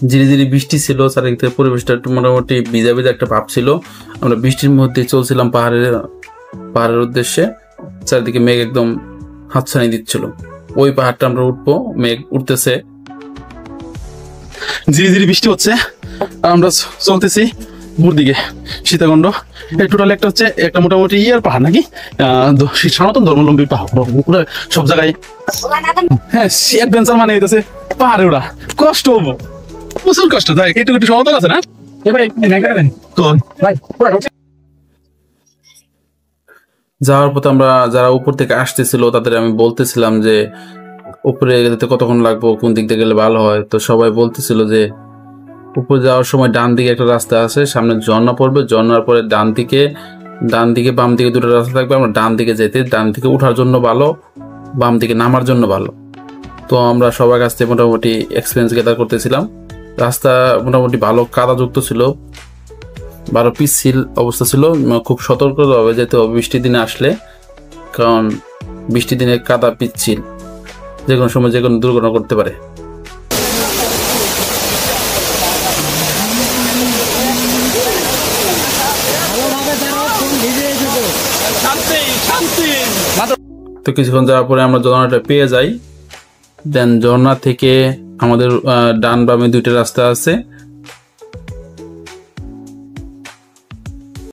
ধীরে ধীরে বৃষ্টি ছিল, চারিদিকে পরিবেশটা একটু মোটামুটি ভিজা ভিজা একটা ভাব ছিল। আমরা বৃষ্টির মধ্যে চলছিলাম পাহাড়ের উদ্দেশ্যে। চারিদিকে মেঘ একদম হাতছানি দিচ্ছিল। ওই পাহাড়টা আমরা উঠবো, মেঘ উঠতেছে, ধীরে ধীরে বৃষ্টি হচ্ছে। আমরা চলতেছি উপর দিকে সীতাকুণ্ড। টোটাল একটা হচ্ছে একটা মোটামুটি ইয়ার পাহাড় নাকি, সনাতন ধর্মাবলম্বী পাহাড় সব জায়গায়। হ্যাঁ, অ্যাডভেঞ্চার মানে হইতেছে পাহাড়ে ওরা কষ্ট হবো, প্রচুর কষ্ট। তাই একটু একটু সমতল আছে না যাওয়ার পথে আমরা যারা উপর থেকে আসতেছিল তাদের আমি বলতেছিলাম যে উপরে যেতে কতক্ষণ লাগবো, কোন দিক দিয়ে গেলে ভালো হয়। তো সবাই বলতেছিল যে উপরে যাওয়ার সময় ডান দিকে একটা রাস্তা আছে, সামনে ঝর্ণা পড়বে, ঝর্ণার পরে ডান দিকে বাম দিকে দুটো রাস্তা থাকবে। আমরা ডান দিকে যেতে, ডান দিকে উঠার জন্য ভালো, বাম দিকে নামার জন্য ভালো। তো আমরা সবার কাছ থেকে মোটামুটি এক্সপিরিয়েন্স গ্যাদার করতেছিলাম। রাস্তা মোটামুটি ভালো কাদাযুক্ত ছিল, ভালো পিচ্ছিল অবস্থা ছিল। খুব সতর্কভাবে যেতে হবে বৃষ্টির দিনে আসলে, কারণ বৃষ্টির দিনে কাদা পিচ্ছিল, যে কোনো সময় যে কোনো দুর্ঘটনা করতে পারে। তো কিছুক্ষণ যাওয়ার পরে আমরা ঝর্ণাটা পেয়ে যাই। দেন ঝর্ণা থেকে আমাদের ডান বামে দুইটা রাস্তা আছে।